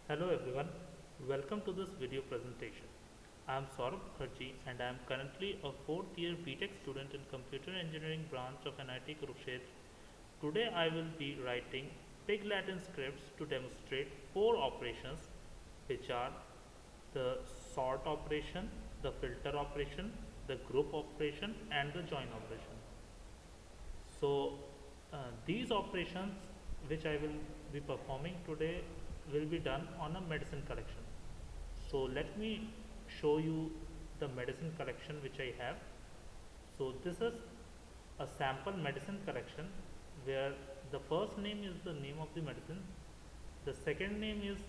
Hello everyone, welcome to this video presentation. I am Saurabh Mukherjee and I am currently a 4th year BTech student in Computer Engineering branch of NIT Kurukshetra. Today I will be writing Pig Latin scripts to demonstrate 4 operations which are the sort operation, the filter operation, the group operation and the join operation. So these operations which I will be performing today will be done on a medicine collection. So let me show you the medicine collection which I have. So this is a sample medicine collection where the first name is the name of the medicine, the second name is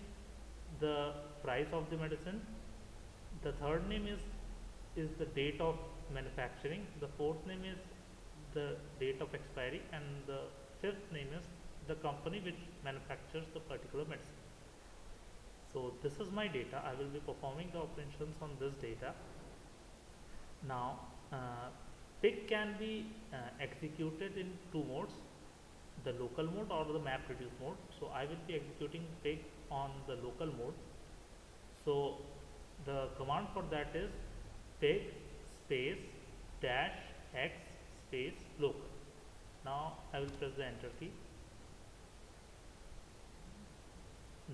the price of the medicine, the third name is the date of manufacturing, the fourth name is the date of expiry, and the fifth name is the company which manufactures the particular medicine. So this is my data. I will be performing the operations on this data. Now PIC can be executed in two modes, the local mode or the map reduce mode. So I will be executing PIC on the local mode. So the command for that is pig space dash x space local. Now I will press the enter key.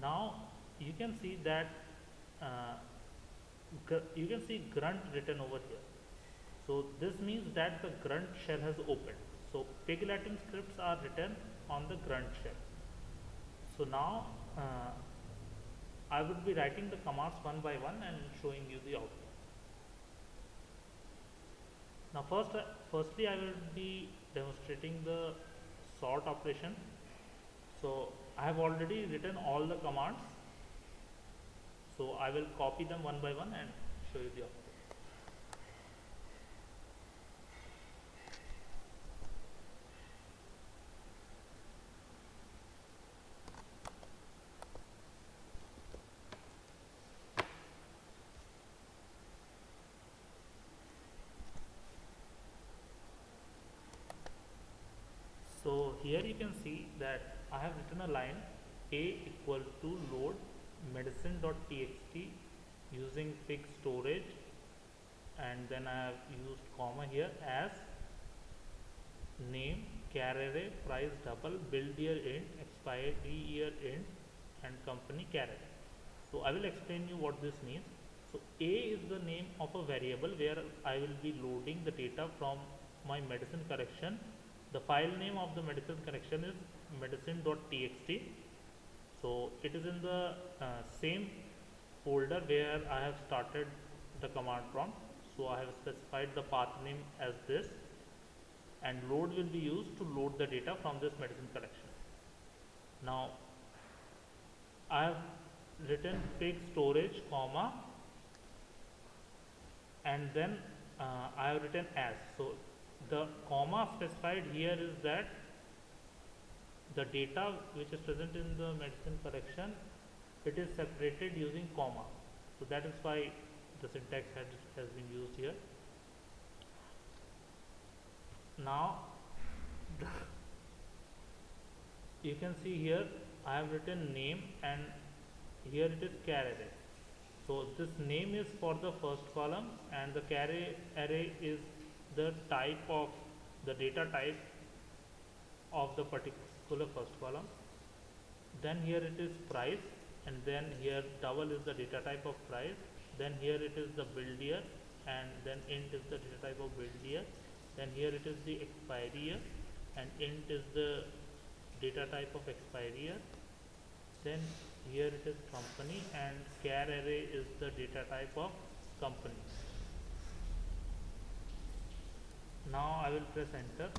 Now you can see that you can see grunt written over here. So this means that the grunt shell has opened. So pig Latin scripts are written on the grunt shell. So now I would be writing the commands one by one and showing you the output. Now firstly I will be demonstrating the sort operation. So I have already written all the commands. So I will copy them one by one and show you the output. So here you can see that I have written a line a equal to load medicine.txt using pig storage, and then I have used comma here as name char array price double build year int expiry year int and company char array. So I will explain you what this means. So a is the name of a variable where I will be loading the data from my medicine collection. The file name of the medicine collection is medicine.txt. So it is in the same folder where I have started the command prompt. So I have specified the path name as this, and load will be used to load the data from this medicine collection. Now I have written pig storage comma and then I have written as. So the comma specified here is that the data which is present in the medicine collection, it is separated using comma. So that is why the syntax has been used here. Now you can see here I have written name and here it is char array. So this name is for the first column and the char array is the type of the data type of the particular first column. Then here it is price, and then here double is the data type of price, then here it is the build year, and then int is the data type of build year, then here it is the expiry year and int is the data type of expiry year, then here it is company and char array is the data type of company. Now I will press enter.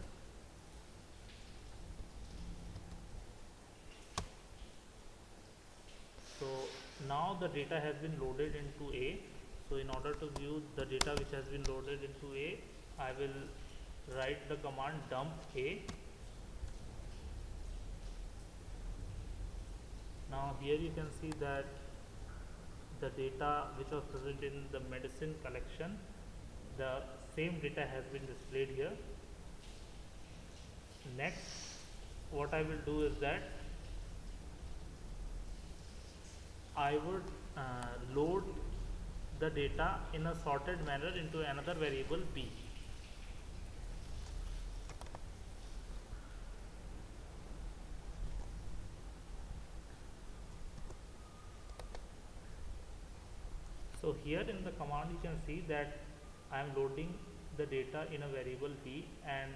So now the data has been loaded into A. So in order to view the data which has been loaded into A, I will write the command dump A. Now here you can see that the data which was present in the medicine collection, the same data has been displayed here. Next, what I will do is that I would load the data in a sorted manner into another variable b. So here in the command you can see that I am loading the data in a variable b, and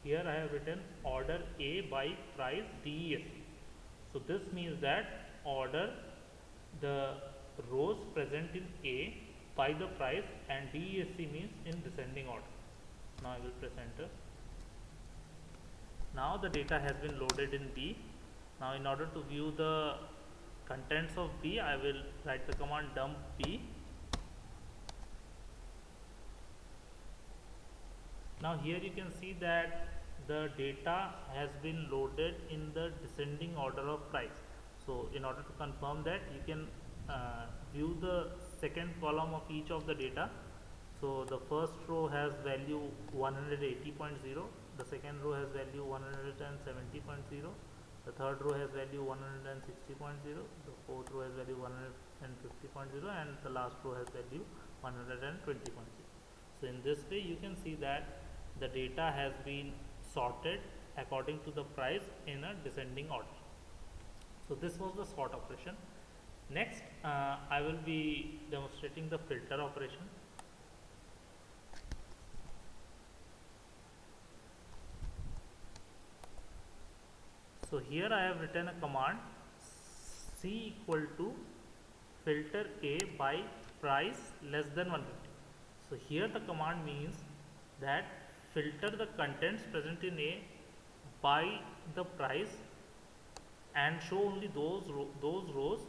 here I have written order A by price DESC. So this means that order the rows present in A by the price, and DESC means in descending order. Now I will press enter. Now the data has been loaded in B. Now in order to view the contents of B, I will write the command dump B. Now here you can see that the data has been loaded in the descending order of price. So in order to confirm that, you can view the second column of each of the data. So the first row has value 180.0, the second row has value 170.0, the third row has value 160.0, the fourth row has value 150.0, and the last row has value 120.0. So in this way you can see that the data has been sorted according to the price in a descending order. So this was the sort operation. Next I will be demonstrating the filter operation. So here I have written a command C equal to filter A by price less than 150. So here the command means that filter the contents present in A by the price and show only those rows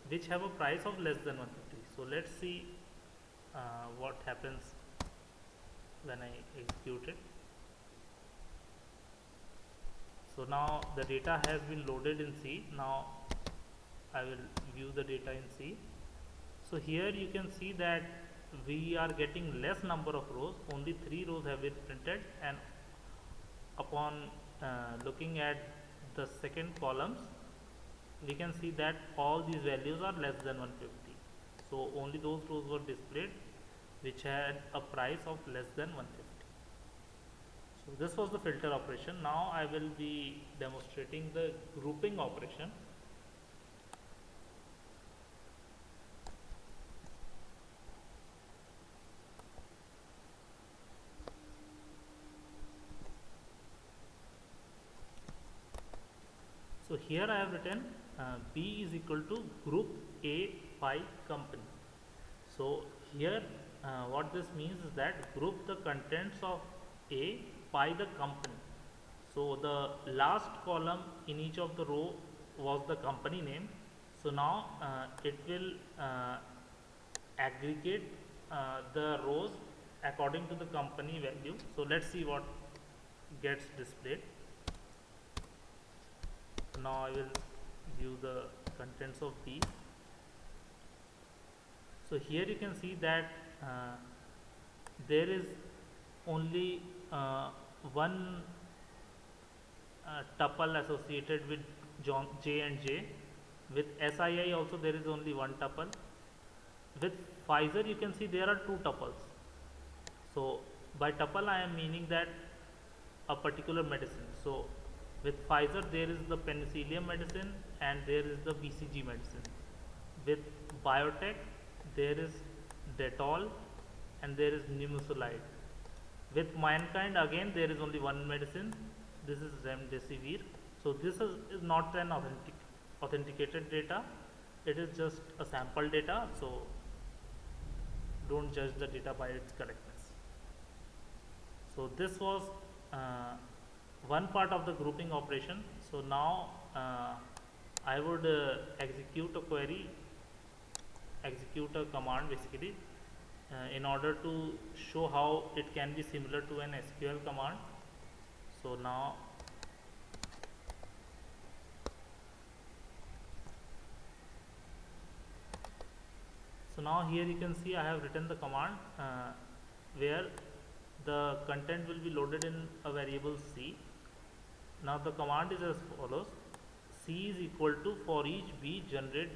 which have a price of less than 150. So let's see what happens when I execute it. So now the data has been loaded in C. Now I will view the data in C. So here you can see that we are getting less number of rows, only 3 rows have been printed, and upon looking at the second columns, we can see that all these values are less than 150. So only those rows were displayed which had a price of less than 150. So this was the filter operation. Now I will be demonstrating the grouping operation. So here I have written B is equal to group A by company. So here what this means is that group the contents of A by the company. So the last column in each of the row was the company name. So now it will aggregate the rows according to the company value. So let's see what gets displayed. Now I will view the contents of B. So here you can see that there is only one tuple associated with J and J. With SII also there is only one tuple. With Pfizer you can see there are 2 tuples. So by tuple I am meaning that a particular medicine. So with Pfizer there is the penicillium medicine and there is the BCG medicine. With biotech there is Dettol and there is Nimesulide. With Mankind again there is only one medicine, this is Remdesivir. So this is not an authenticated data, it is just a sample data, so don't judge the data by its correctness. So this was one part of the grouping operation. So now I would execute a query, execute a command basically in order to show how it can be similar to an SQL command. So now here you can see I have written the command where the content will be loaded in a variable C. Now the command is as follows: C is equal to for each B generate